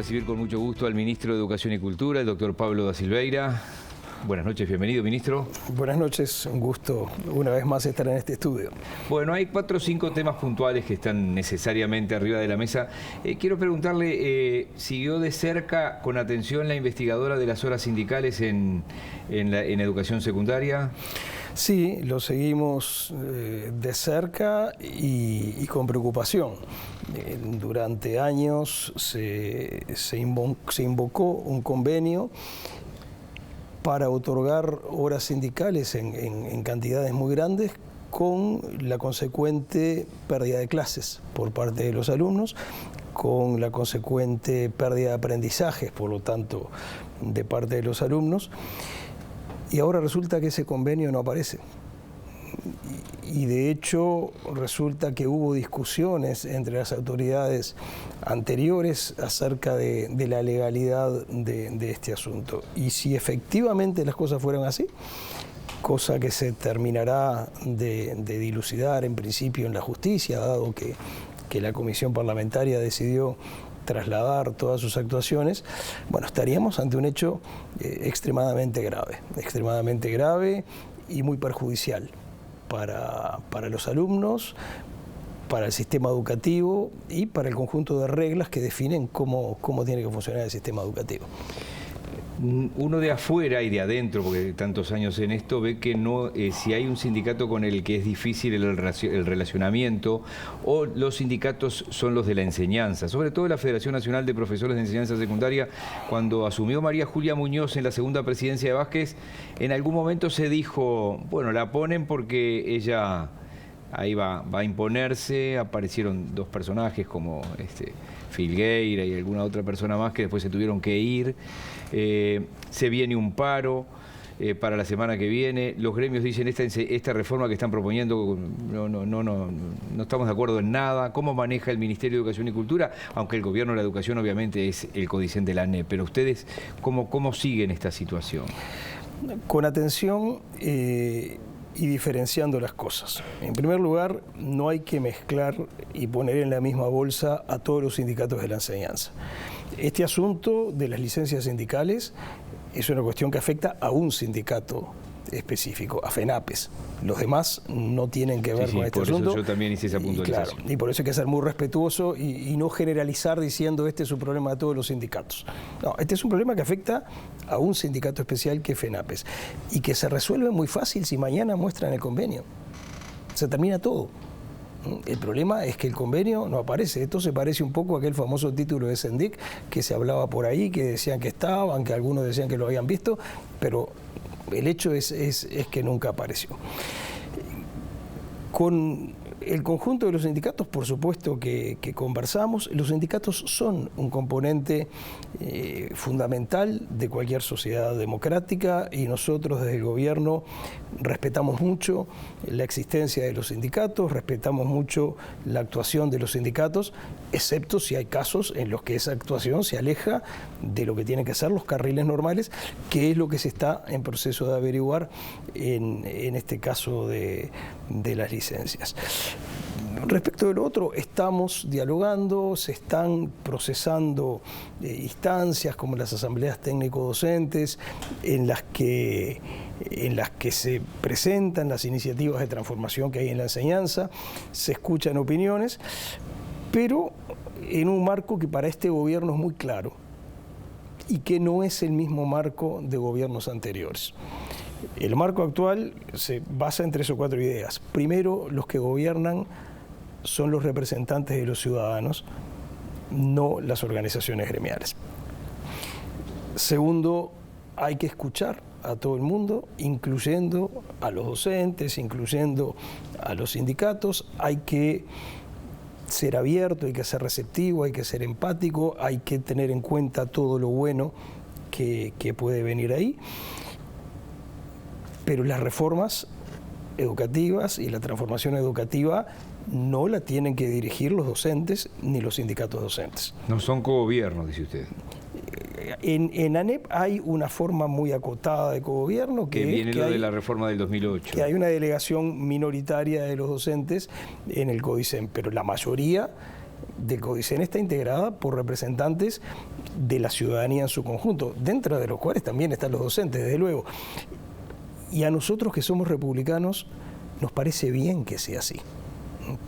recibir con mucho gusto al ministro de Educación y Cultura, el doctor Pablo da Silveira. Buenas noches, bienvenido, ministro. Buenas noches, un gusto una vez más estar en este estudio. Bueno, hay 4 o 5 temas puntuales que están necesariamente arriba de la mesa. Quiero preguntarle, ¿siguió de cerca, con atención, la investigadora de las horas sindicales en educación secundaria? Sí, lo seguimos de cerca y con preocupación. Durante años se invocó un convenio para otorgar horas sindicales en cantidades muy grandes, con la consecuente pérdida de clases por parte de los alumnos, con la consecuente pérdida de aprendizajes, por lo tanto, de parte de los alumnos. Y ahora resulta que ese convenio no aparece. Y de hecho resulta que hubo discusiones entre las autoridades anteriores acerca de la legalidad de este asunto. Y si efectivamente las cosas fueron así, cosa que se terminará de dilucidar en principio en la justicia, dado que la comisión parlamentaria decidió trasladar todas sus actuaciones, bueno, estaríamos ante un hecho extremadamente grave y muy perjudicial para los alumnos, para el sistema educativo y para el conjunto de reglas que definen cómo tiene que funcionar el sistema educativo. Uno de afuera y de adentro, porque tantos años en esto, ve que no, si hay un sindicato con el que es difícil el relacionamiento, o los sindicatos son los de la enseñanza, sobre todo la Federación Nacional de Profesores de Enseñanza Secundaria. Cuando asumió María Julia Muñoz en la segunda presidencia de Vázquez, en algún momento se dijo, bueno, la ponen porque ella ahí va a imponerse. Aparecieron 2 personajes como Filgueira y alguna otra persona más que después se tuvieron que ir. Se viene un paro para la semana que viene. Los gremios dicen esta reforma que están proponiendo no estamos de acuerdo en nada. ¿Cómo maneja el Ministerio de Educación y Cultura? Aunque el Gobierno de la Educación obviamente es el codicente de la ANEP, pero ustedes ¿cómo siguen esta situación? Con atención y diferenciando las cosas. En primer lugar, no hay que mezclar y poner en la misma bolsa a todos los sindicatos de la enseñanza. Este asunto de las licencias sindicales es una cuestión que afecta a un sindicato específico, a FENAPES. Los demás no tienen que ver con este asunto. Por eso yo también hice esa puntualización. Claro, y por eso hay que ser muy respetuoso y no generalizar diciendo este es un problema de todos los sindicatos. No, este es un problema que afecta a un sindicato especial que es FENAPES y que se resuelve muy fácil si mañana muestran el convenio. Se termina todo. El problema es que el convenio no aparece. Esto se parece un poco a aquel famoso título de Sendic que se hablaba por ahí, que decían que estaban, que algunos decían que lo habían visto, pero el hecho es que nunca apareció. Con el conjunto de los sindicatos, por supuesto que conversamos. Los sindicatos son un componente fundamental de cualquier sociedad democrática y nosotros desde el gobierno respetamos mucho la existencia de los sindicatos, respetamos mucho la actuación de los sindicatos, excepto si hay casos en los que esa actuación se aleja de lo que tienen que ser los carriles normales, que es lo que se está en proceso de averiguar en este caso de las licencias. Respecto de lo otro, estamos dialogando, se están procesando instancias como las asambleas técnico-docentes en las que se presentan las iniciativas de transformación que hay en la enseñanza, se escuchan opiniones, pero en un marco que para este gobierno es muy claro y que no es el mismo marco de gobiernos anteriores. El marco actual se basa en 3 o 4 ideas. Primero, los que gobiernan son los representantes de los ciudadanos, no las organizaciones gremiales. Segundo, hay que escuchar a todo el mundo, incluyendo a los docentes, incluyendo a los sindicatos. Hay que ser abierto, hay que ser receptivo, hay que ser empático, hay que tener en cuenta todo lo bueno que puede venir ahí. Pero las reformas educativas y la transformación educativa no la tienen que dirigir los docentes ni los sindicatos docentes. No son cogobiernos, dice usted. En ANEP hay una forma muy acotada de cogobierno que viene lo de la reforma del 2008. Que hay una delegación minoritaria de los docentes en el CODICEM, pero la mayoría de Codicen está integrada por representantes de la ciudadanía en su conjunto, dentro de los cuales también están los docentes, desde luego. Y a nosotros que somos republicanos nos parece bien que sea así,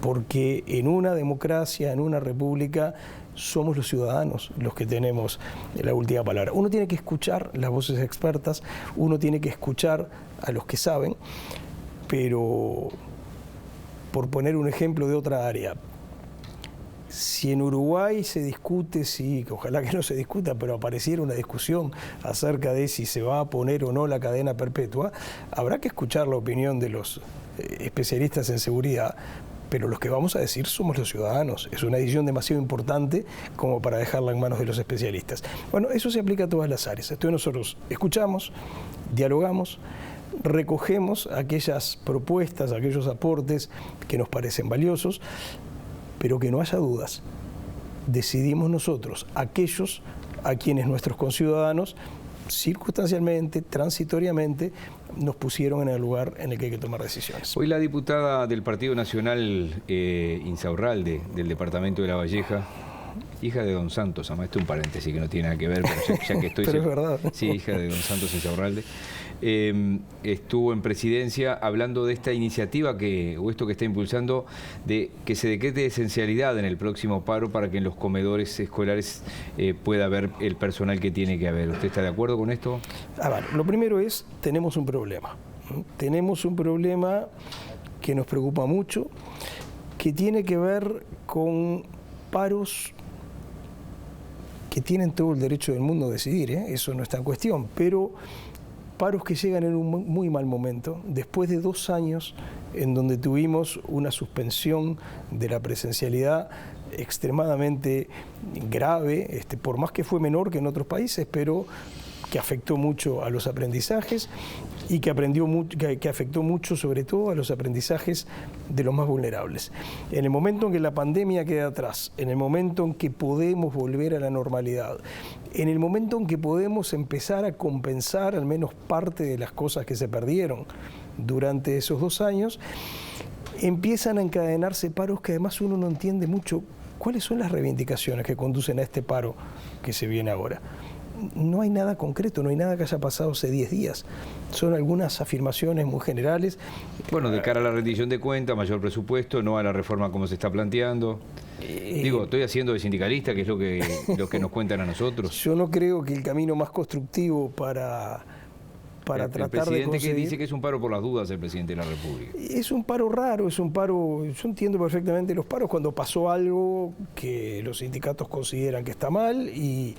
porque en una democracia, en una república, somos los ciudadanos los que tenemos la última palabra. Uno tiene que escuchar las voces expertas, uno tiene que escuchar a los que saben, pero por poner un ejemplo de otra área, si en Uruguay se discute, sí, ojalá que no se discuta, pero apareciera una discusión acerca de si se va a poner o no la cadena perpetua, habrá que escuchar la opinión de los especialistas en seguridad, pero los que vamos a decir somos los ciudadanos. Es una decisión demasiado importante como para dejarla en manos de los especialistas. Bueno, eso se aplica a todas las áreas. Entonces nosotros escuchamos, dialogamos, recogemos aquellas propuestas, aquellos aportes que nos parecen valiosos, pero que no haya dudas. Decidimos nosotros, aquellos a quienes nuestros conciudadanos circunstancialmente, transitoriamente, nos pusieron en el lugar en el que hay que tomar decisiones. Hoy la diputada del Partido Nacional, Insaurralde, del departamento de La Valleja, hija de don Santos, además esto es un paréntesis que no tiene nada que ver, pero ya que estoy... pero es verdad. Sí, hija de don Santos Insaurralde, estuvo en presidencia hablando de esta iniciativa o esto que está impulsando, de que se decrete esencialidad en el próximo paro para que en los comedores escolares pueda haber el personal que tiene que haber. ¿Usted está de acuerdo con esto? Lo primero es, tenemos un problema. Tenemos un problema que nos preocupa mucho, que tiene que ver con paros que tienen todo el derecho del mundo a decidir, eso no está en cuestión, pero paros que llegan en un muy mal momento, después de 2 años en donde tuvimos una suspensión de la presencialidad extremadamente grave, por más que fue menor que en otros países, pero que afectó mucho a los aprendizajes y que afectó mucho sobre todo a los aprendizajes de los más vulnerables. En el momento en que la pandemia queda atrás, en el momento en que podemos volver a la normalidad, en el momento en que podemos empezar a compensar al menos parte de las cosas que se perdieron durante esos 2 años, empiezan a encadenarse paros que además uno no entiende mucho cuáles son las reivindicaciones que conducen a este paro que se viene ahora. No hay nada concreto, no hay nada que haya pasado hace 10 días. Son algunas afirmaciones muy generales. Bueno, de cara a la rendición de cuentas, mayor presupuesto, no a la reforma como se está planteando. Digo, estoy haciendo de sindicalista, que es lo que nos cuentan a nosotros. Yo no creo que el camino más constructivo para tratar de conseguir... El presidente que dice que es un paro por las dudas, el presidente de la República. Es un paro raro, es un paro... Yo entiendo perfectamente los paros cuando pasó algo que los sindicatos consideran que está mal y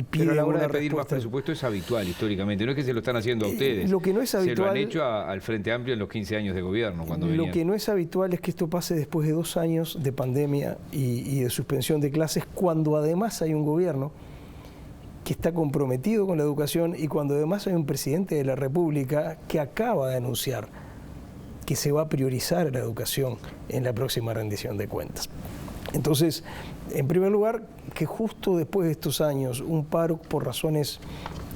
piden. Pero a la hora de una pedir más respuesta. Presupuesto es habitual históricamente, no es que se lo están haciendo a ustedes. Lo que no es habitual, se lo han hecho al Frente Amplio en los 15 años de gobierno. Lo que no es habitual es que esto pase después de 2 años de pandemia y de suspensión de clases, cuando además hay un gobierno que está comprometido con la educación y cuando además hay un presidente de la República que acaba de anunciar que se va a priorizar la educación en la próxima rendición de cuentas. Entonces, en primer lugar, que justo después de estos años un paro por razones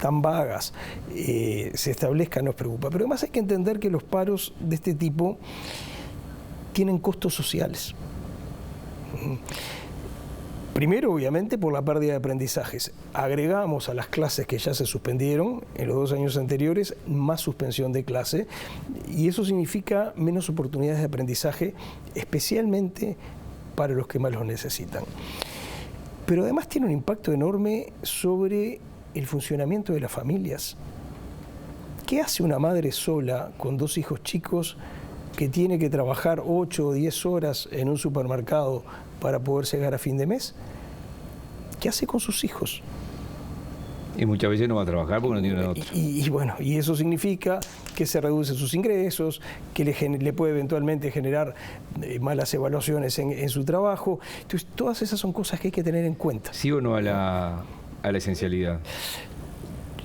tan vagas se establezca nos preocupa. Pero además hay que entender que los paros de este tipo tienen costos sociales. Primero, obviamente, por la pérdida de aprendizajes. Agregamos a las clases que ya se suspendieron en los 2 años anteriores más suspensión de clase y eso significa menos oportunidades de aprendizaje, especialmente para los que más los necesitan. Pero además tiene un impacto enorme sobre el funcionamiento de las familias. ¿Qué hace una madre sola con 2 hijos chicos que tiene que trabajar 8 o 10 horas en un supermercado para poder llegar a fin de mes? ¿Qué hace con sus hijos? Y muchas veces no va a trabajar porque no tiene otro. Y eso significa que se reducen sus ingresos, que le puede eventualmente generar malas evaluaciones en su trabajo. Entonces, todas esas son cosas que hay que tener en cuenta. ¿Sí o no a la esencialidad?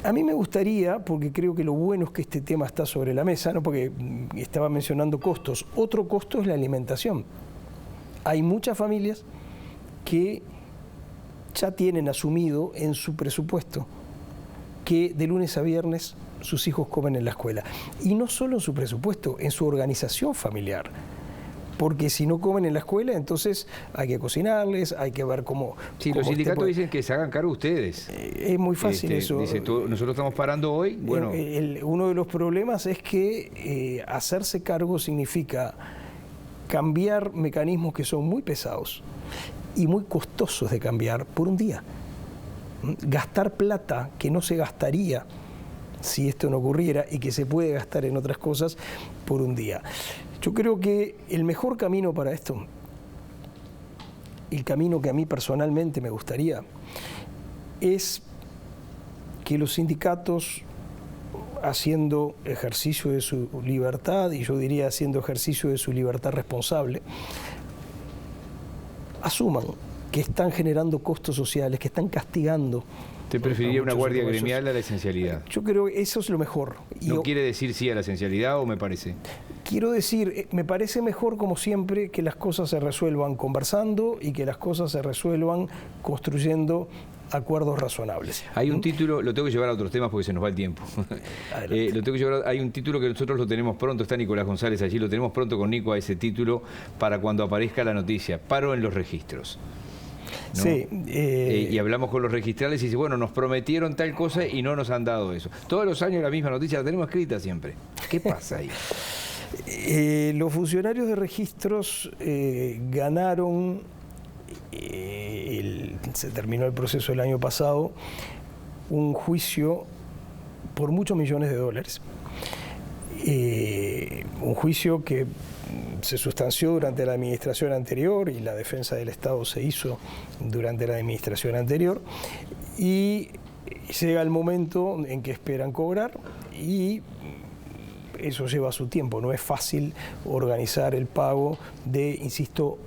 A mí me gustaría, porque creo que lo bueno es que este tema está sobre la mesa, ¿no? Porque estaba mencionando costos. Otro costo es la alimentación. Hay muchas familias que ya tienen asumido en su presupuesto que de lunes a viernes sus hijos comen en la escuela. Y no solo en su presupuesto, en su organización familiar. porque si no comen en la escuela, entonces hay que cocinarles, hay que ver cómo... Sí, los sindicatos dicen que se hagan cargo ustedes. Es muy fácil eso. Dice, nosotros estamos parando hoy, bueno... Uno de los problemas es que hacerse cargo significa cambiar mecanismos que son muy pesados y muy costosos de cambiar por un día. Gastar plata que no se gastaría si esto no ocurriera y que se puede gastar en otras cosas por un día. Yo creo que el mejor camino para esto, el camino que a mí personalmente me gustaría, es que los sindicatos, haciendo ejercicio de su libertad, y yo diría haciendo ejercicio de su libertad responsable, asuman que están generando costos sociales, que están castigando. ¿Usted preferiría una guardia gremial a la esencialidad? Yo creo que eso es lo mejor. ¿No quiere decir sí a la esencialidad o me parece? Quiero decir, me parece mejor, como siempre, que las cosas se resuelvan conversando y que las cosas se resuelvan construyendo acuerdos razonables. Hay un título, lo tengo que llevar a otros temas porque se nos va el tiempo. Lo tengo que llevar, hay un título que nosotros lo tenemos pronto, está Nicolás González allí, lo tenemos pronto con Nico a ese título para cuando aparezca la noticia, paro en los registros. ¿No? Sí, y hablamos con los registrales y dice, bueno, nos prometieron tal cosa y no nos han dado eso. Todos los años la misma noticia, la tenemos escrita siempre. ¿Qué pasa ahí? Los funcionarios de registros ganaron, se terminó el proceso el año pasado, un juicio por muchos millones de dólares. Un juicio que se sustanció durante la administración anterior y la defensa del Estado se hizo durante la administración anterior, y llega el momento en que esperan cobrar y eso lleva su tiempo. No es fácil organizar el pago de, insisto,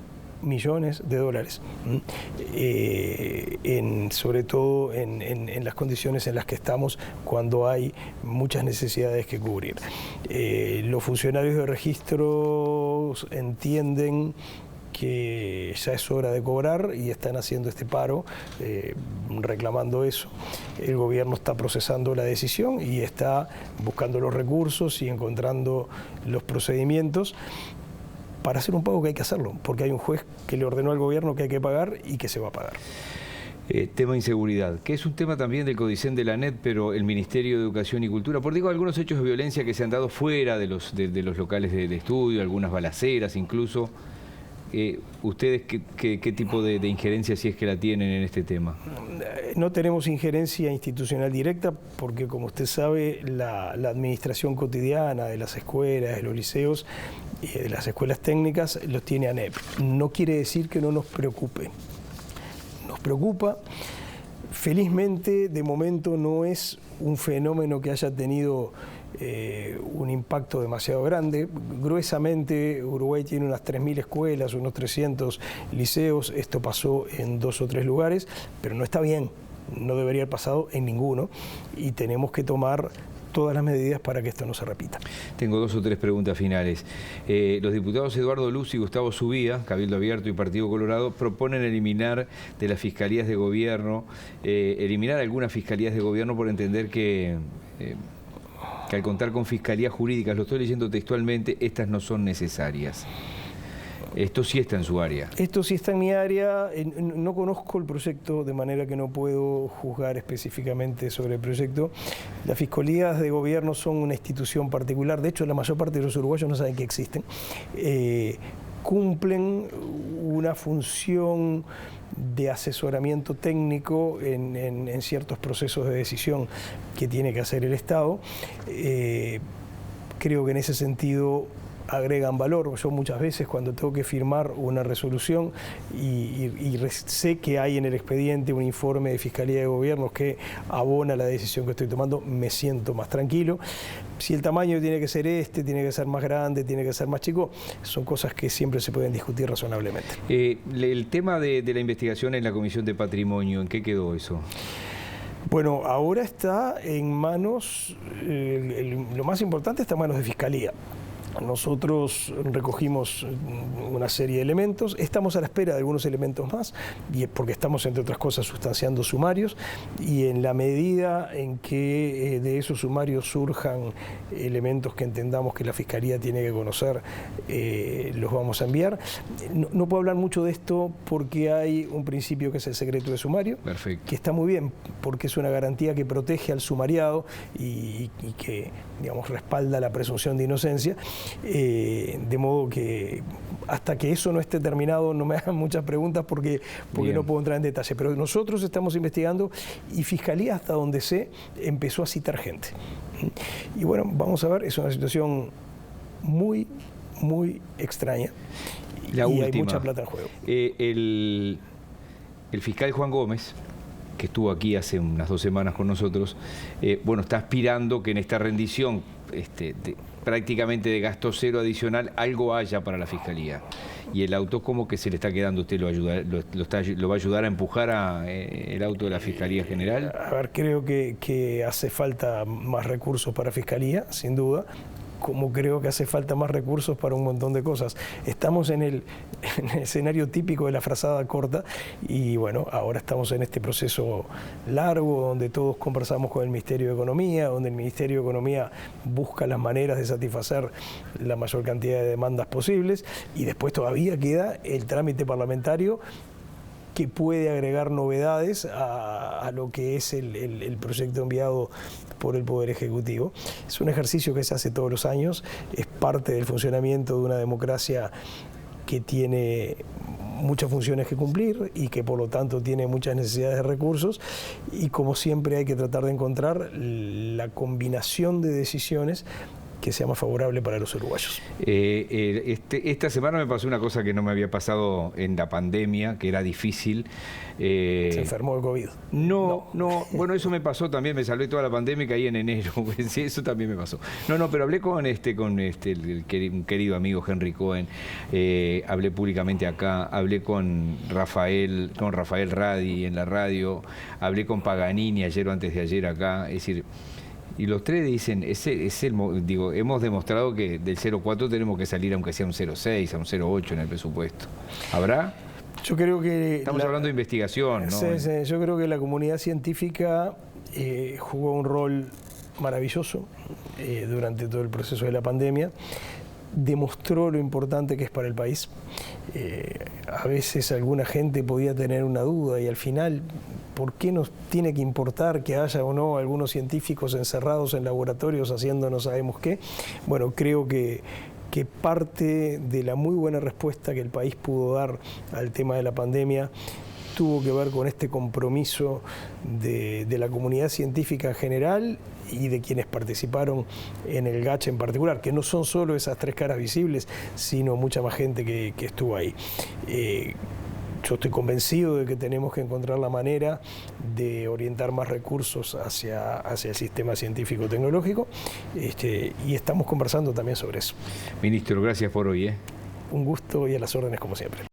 millones de dólares, sobre todo en las condiciones en las que estamos, cuando hay muchas necesidades que cubrir. Los funcionarios de registros entienden que ya es hora de cobrar y están haciendo este paro, reclamando eso. El gobierno está procesando la decisión y está buscando los recursos y encontrando los procedimientos para hacer un pago que hay que hacerlo, porque hay un juez que le ordenó al gobierno que hay que pagar y que se va a pagar. Tema inseguridad, que es un tema también del Codicen de la NET, pero el Ministerio de Educación y Cultura, por digo, algunos hechos de violencia que se han dado fuera de los locales de estudio, algunas balaceras incluso. ¿Ustedes qué tipo de injerencia, si es que la tienen, en este tema? No tenemos injerencia institucional directa porque, como usted sabe, la administración cotidiana de las escuelas, de los liceos y de las escuelas técnicas los tiene ANEP. No quiere decir que no nos preocupe. Nos preocupa. Felizmente, de momento no es un fenómeno que haya tenido un impacto demasiado grande. Gruesamente, Uruguay tiene unas 3.000 escuelas, unos 300 liceos. Esto pasó en 2 o 3 lugares, pero no está bien. No debería haber pasado en ninguno y tenemos que tomar todas las medidas para que esto no se repita. Tengo 2 o 3 preguntas finales. Los diputados Eduardo Luz y Gustavo Subía, Cabildo Abierto y Partido Colorado, proponen eliminar de las fiscalías de gobierno, eliminar algunas fiscalías de gobierno por entender que al contar con fiscalías jurídicas, lo estoy leyendo textualmente, estas no son necesarias. Esto sí está en su área. Esto sí está en mi área. No conozco el proyecto, de manera que no puedo juzgar específicamente sobre el proyecto. Las fiscalías de gobierno son una institución particular. De hecho, la mayor parte de los uruguayos no saben que existen. Cumplen una función de asesoramiento técnico en ciertos procesos de decisión que tiene que hacer el Estado. Creo que en ese sentido agregan valor. Yo muchas veces, cuando tengo que firmar una resolución y sé que hay en el expediente un informe de Fiscalía de Gobierno que abona la decisión que estoy tomando, me siento más tranquilo. Si el tamaño tiene que ser tiene que ser más grande, tiene que ser más chico, son cosas que siempre se pueden discutir razonablemente. El tema de la investigación en la Comisión de Patrimonio, ¿en qué quedó eso? Bueno, ahora está en manos, lo más importante está en manos de Fiscalía. Nosotros recogimos una serie de elementos, estamos a la espera de algunos elementos más, porque estamos, entre otras cosas, sustanciando sumarios, y en la medida en que de esos sumarios surjan elementos que entendamos que la Fiscalía tiene que conocer, los vamos a enviar. No puedo hablar mucho de esto porque hay un principio que es el secreto de sumario, perfecto, que está muy bien, porque es una garantía que protege al sumariado y que, digamos, respalda la presunción de inocencia. De modo que hasta que eso no esté terminado no me hagan muchas preguntas porque no puedo entrar en detalle. Pero nosotros estamos investigando y Fiscalía, hasta donde sé, empezó a citar gente. Y bueno, vamos a ver, es una situación muy, muy extraña y hay mucha plata en juego. El fiscal Juan Gómez, que estuvo aquí hace unas 2 semanas con nosotros, bueno, está aspirando que en esta rendición prácticamente de gasto cero adicional algo haya para la Fiscalía. Y el auto, ¿cómo que se le está quedando? ¿Usted lo va a ayudar a empujar el auto de la Fiscalía General? A ver, creo que hace falta más recursos para Fiscalía, sin duda, como creo que hace falta más recursos para un montón de cosas. Estamos en el escenario típico de la frazada corta y bueno, ahora estamos en este proceso largo donde todos conversamos con el Ministerio de Economía, donde el Ministerio de Economía busca las maneras de satisfacer la mayor cantidad de demandas posibles y después todavía queda el trámite parlamentario que puede agregar novedades a lo que es el proyecto enviado por el Poder Ejecutivo. Es un ejercicio que se hace todos los años, es parte del funcionamiento de una democracia que tiene muchas funciones que cumplir y que por lo tanto tiene muchas necesidades de recursos y como siempre hay que tratar de encontrar la combinación de decisiones que sea más favorable para los uruguayos. Esta semana me pasó una cosa que no me había pasado en la pandemia, que era difícil. ¿Se enfermó de COVID? No, bueno, eso me pasó también, me salvé toda la pandemia y caí en enero, sí, eso también me pasó. Pero hablé con un querido amigo Henry Cohen, hablé públicamente acá, hablé con Rafael Radi en la radio, hablé con Paganini ayer o antes de ayer acá, es decir, y los tres dicen, hemos demostrado que del 0,4 tenemos que salir aunque sea un 0,6, a un 0,8 en el presupuesto. ¿Habrá? Yo creo que... Estamos hablando de investigación, ¿no? Sí, yo creo que la comunidad científica jugó un rol maravilloso durante todo el proceso de la pandemia. Demostró lo importante que es para el país. A veces alguna gente podía tener una duda y al final, ¿por qué nos tiene que importar que haya o no algunos científicos encerrados en laboratorios haciendo no sabemos qué? Bueno, creo que parte de la muy buena respuesta que el país pudo dar al tema de la pandemia tuvo que ver con este compromiso de la comunidad científica en general y de quienes participaron en el GACH en particular, que no son solo esas 3 caras visibles, sino mucha más gente que estuvo ahí. Yo estoy convencido de que tenemos que encontrar la manera de orientar más recursos hacia el sistema científico-tecnológico y estamos conversando también sobre eso. Ministro, gracias por hoy. Un gusto y a las órdenes como siempre.